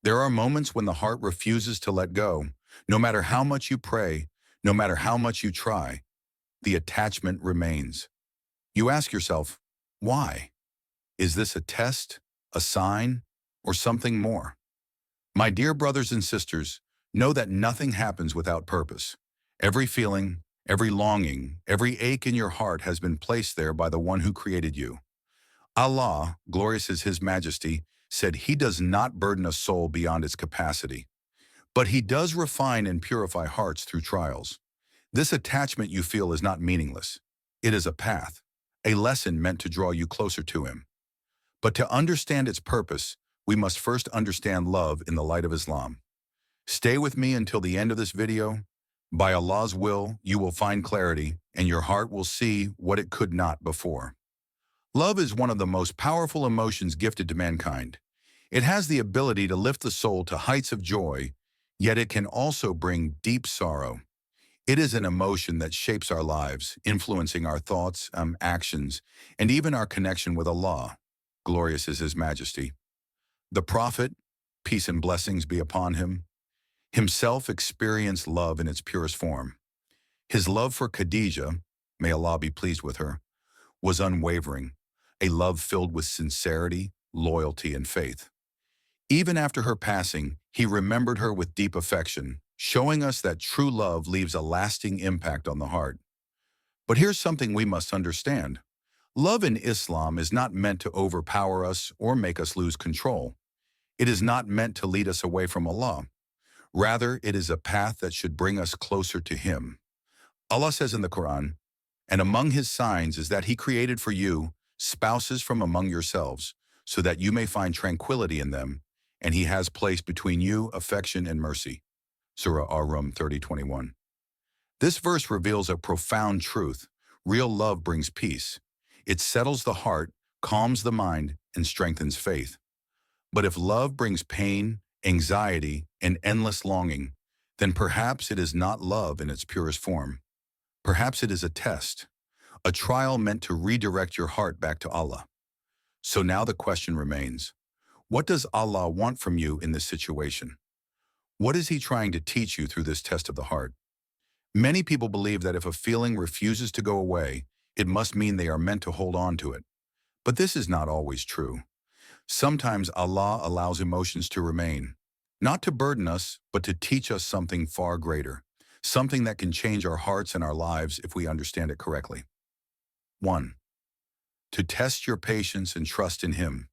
There are moments when the heart refuses to let go. No matter how much you pray, no matter how much you try, the attachment remains. You ask yourself, why? Is this a test, a sign, or something more? My dear brothers and sisters, know that nothing happens without purpose. Every feeling, every longing, every ache in your heart has been placed there by the one who created you. Allah, glorious is His Majesty, said He does not burden a soul beyond its capacity, but He does refine and purify hearts through trials. This attachment you feel is not meaningless. It is a path, a lesson meant to draw you closer to Him. But to understand its purpose, we must first understand love in the light of Islam. Stay with me until the end of this video. By Allah's will, you will find clarity, and your heart will see what it could not before. Love is one of the most powerful emotions gifted to mankind. It has the ability to lift the soul to heights of joy, yet it can also bring deep sorrow. It is an emotion that shapes our lives, influencing our thoughts, actions, and even our connection with Allah. Glorious is His Majesty. The Prophet, peace and blessings be upon him, himself experienced love in its purest form. His love for Khadijah, may Allah be pleased with her, was unwavering, a love filled with sincerity, loyalty, and faith. Even after her passing, he remembered her with deep affection, showing us that true love leaves a lasting impact on the heart. But here's something we must understand. Love in Islam is not meant to overpower us or make us lose control. It is not meant to lead us away from Allah. Rather, it is a path that should bring us closer to Him. Allah says in the Quran, "And among His signs is that He created for you spouses from among yourselves, so that you may find tranquility in them, and He has placed between you affection and mercy." Surah Ar-Rum 30:21. This verse reveals a profound truth. Real love brings peace. It settles the heart, calms the mind, and strengthens faith. But if love brings pain, anxiety, and endless longing, then perhaps it is not love in its purest form. Perhaps it is a test, a trial meant to redirect your heart back to Allah. So now the question remains, what does Allah want from you in this situation? What is He trying to teach you through this test of the heart? Many people believe that if a feeling refuses to go away, it must mean they are meant to hold on to it. But this is not always true. Sometimes Allah allows emotions to remain, not to burden us, but to teach us something far greater, something that can change our hearts and our lives if we understand it correctly. 1. To test your patience and trust in Him.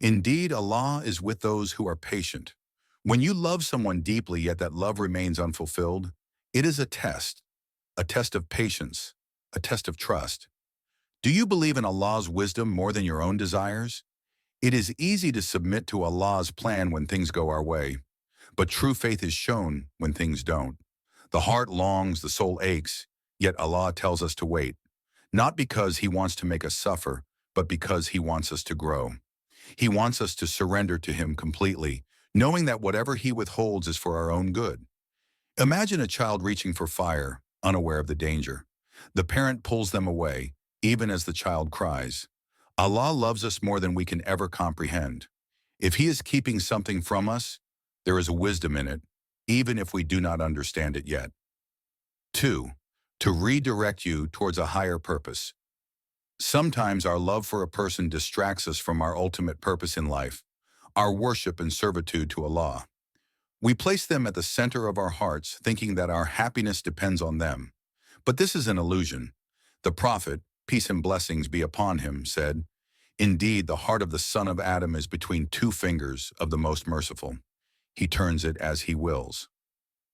Indeed, Allah is with those who are patient. When you love someone deeply yet that love remains unfulfilled, it is a test of patience, a test of trust. Do you believe in Allah's wisdom more than your own desires? It is easy to submit to Allah's plan when things go our way, but true faith is shown when things don't. The heart longs, the soul aches, yet Allah tells us to wait, not because He wants to make us suffer, but because He wants us to grow. He wants us to surrender to Him completely, knowing that whatever He withholds is for our own good. Imagine a child reaching for fire, unaware of the danger. The parent pulls them away, even as the child cries. Allah loves us more than we can ever comprehend. If He is keeping something from us, there is a wisdom in it, even if we do not understand it yet. 2. To redirect you towards a higher purpose. Sometimes our love for a person distracts us from our ultimate purpose in life, our worship and servitude to Allah. We place them at the center of our hearts, thinking that our happiness depends on them. But this is an illusion. The Prophet, peace and blessings be upon him, said, "Indeed, the heart of the son of Adam is between two fingers of the Most Merciful. He turns it as He wills."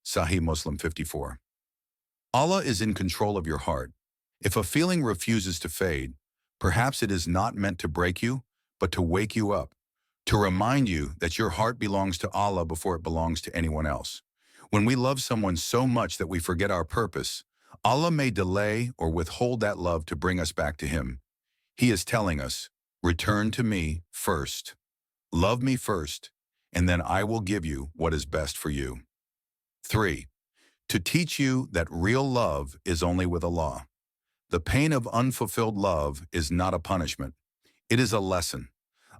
Sahih Muslim 54. Allah is in control of your heart. If a feeling refuses to fade, perhaps it is not meant to break you, but to wake you up, to remind you that your heart belongs to Allah before it belongs to anyone else. When we love someone so much that we forget our purpose, Allah may delay or withhold that love to bring us back to Him. He is telling us, return to me first. Love me first, and then I will give you what is best for you. 3. To teach you that real love is only with Allah. The pain of unfulfilled love is not a punishment. It is a lesson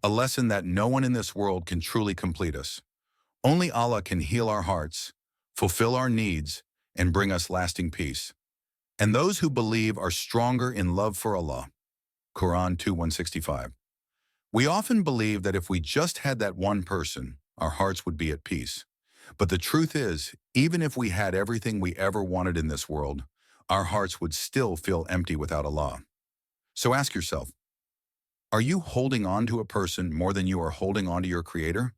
that no one in this world can truly complete us. Only Allah can heal our hearts, fulfill our needs, and bring us lasting peace. And those who believe are stronger in love for Allah. Quran 2:165. We often believe that if we just had that one person, our hearts would be at peace. But the truth is, even if we had everything we ever wanted in this world, our hearts would still feel empty without Allah. So ask yourself, are you holding on to a person more than you are holding on to your Creator?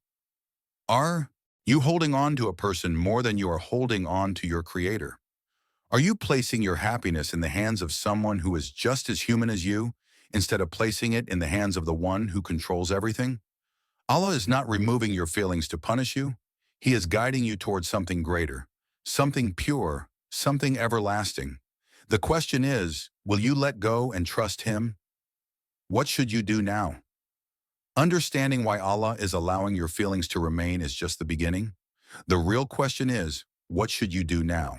Are you holding on to a person more than you are holding on to your Creator? Are you placing your happiness in the hands of someone who is just as human as you, instead of placing it in the hands of the one who controls everything? Allah is not removing your feelings to punish you. He is guiding you towards something greater, something pure, something everlasting. The question is, will you let go and trust Him? What should you do now? Understanding why Allah is allowing your feelings to remain is just the beginning. The real question is, what should you do now?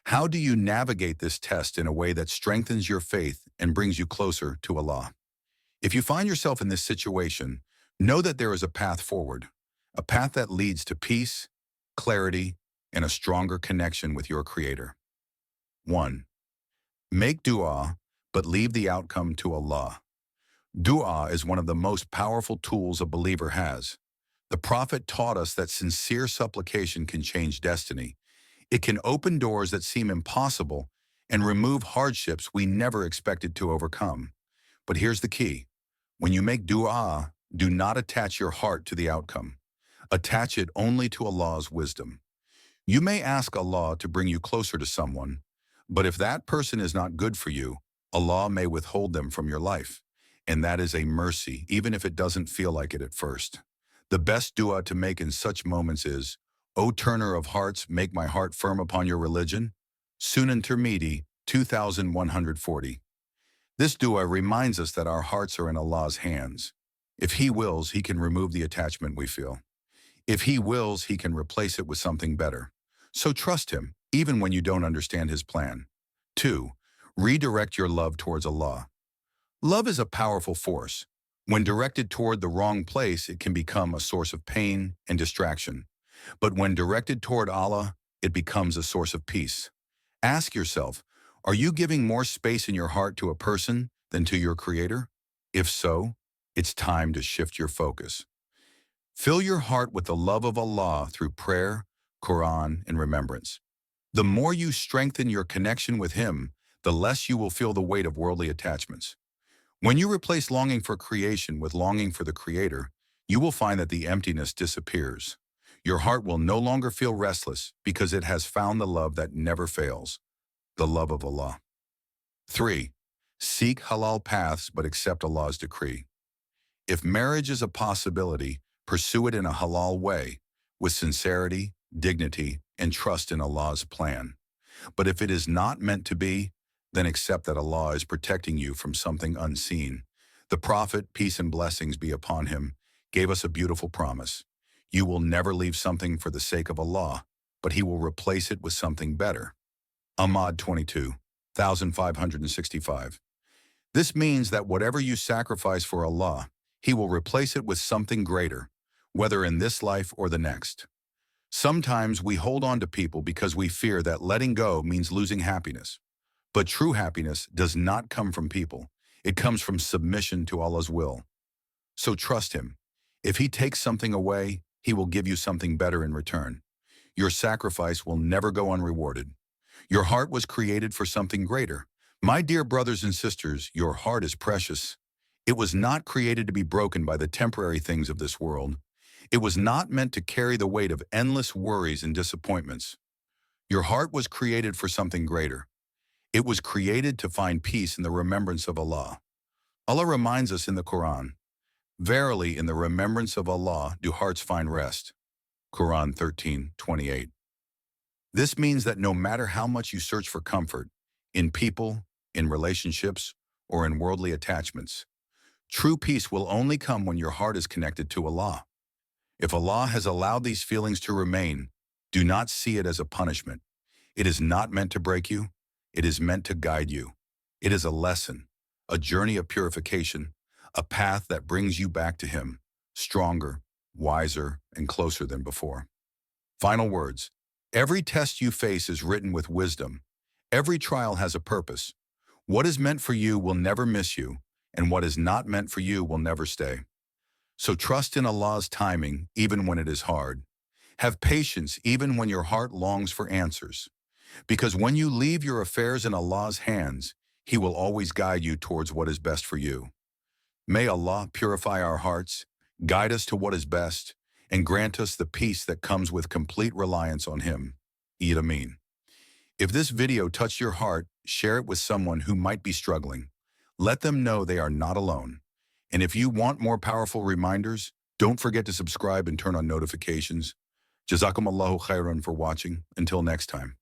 How do you navigate this test in a way that strengthens your faith and brings you closer to Allah? If you find yourself in this situation, know that there is a path forward, a path that leads to peace, clarity, and a stronger connection with your Creator. 1. Make dua, but leave the outcome to Allah. Dua is one of the most powerful tools a believer has. The Prophet taught us that sincere supplication can change destiny. It can open doors that seem impossible and remove hardships we never expected to overcome. But here's the key. When you make dua, do not attach your heart to the outcome. Attach it only to Allah's wisdom. You may ask Allah to bring you closer to someone, but if that person is not good for you, Allah may withhold them from your life. And that is a mercy, even if it doesn't feel like it at first. The best dua to make in such moments is, O Turner of Hearts, make my heart firm upon your religion. Sunan Tirmidhi, 2140. This dua reminds us that our hearts are in Allah's hands. If He wills, He can remove the attachment we feel. If He wills, He can replace it with something better. So trust Him, even when you don't understand His plan. 2. Redirect your love towards Allah. Love is a powerful force. When directed toward the wrong place, it can become a source of pain and distraction. But when directed toward Allah, it becomes a source of peace. Ask yourself, are you giving more space in your heart to a person than to your Creator? If so, it's time to shift your focus. Fill your heart with the love of Allah through prayer, Quran, and remembrance. The more you strengthen your connection with Him, the less you will feel the weight of worldly attachments. When you replace longing for creation with longing for the Creator, you will find that the emptiness disappears. Your heart will no longer feel restless because it has found the love that never fails, the love of Allah. 3. Seek halal paths but accept Allah's decree. If marriage is a possibility, pursue it in a halal way, with sincerity, dignity, and trust in Allah's plan. But if it is not meant to be, then accept that Allah is protecting you from something unseen. The Prophet, peace and blessings be upon him, gave us a beautiful promise. You will never leave something for the sake of Allah, but He will replace it with something better. Ahmad 22, 1565. This means that whatever you sacrifice for Allah, He will replace it with something greater, whether in this life or the next. Sometimes we hold on to people because we fear that letting go means losing happiness. But true happiness does not come from people. It comes from submission to Allah's will. So trust Him. If He takes something away, He will give you something better in return. Your sacrifice will never go unrewarded. Your heart was created for something greater. My dear brothers and sisters, your heart is precious. It was not created to be broken by the temporary things of this world. It was not meant to carry the weight of endless worries and disappointments. Your heart was created for something greater. It was created to find peace in the remembrance of Allah. Allah reminds us in the Quran, verily in the remembrance of Allah do hearts find rest. Quran 13:28. This means that no matter how much you search for comfort, in people, in relationships, or in worldly attachments, true peace will only come when your heart is connected to Allah. If Allah has allowed these feelings to remain, do not see it as a punishment. It is not meant to break you. It is meant to guide you. It is a lesson, a journey of purification, a path that brings you back to Him, stronger, wiser, and closer than before. Final words. Every test you face is written with wisdom. Every trial has a purpose. What is meant for you will never miss you, and what is not meant for you will never stay. So trust in Allah's timing, even when it is hard. Have patience, even when your heart longs for answers. Because when you leave your affairs in Allah's hands, He will always guide you towards what is best for you. May Allah purify our hearts, guide us to what is best, and grant us the peace that comes with complete reliance on Him. Ameen. If this video touched your heart, share it with someone who might be struggling. Let them know they are not alone. And if you want more powerful reminders, don't forget to subscribe and turn on notifications. Jazakumullahu khairan for watching. Until next time.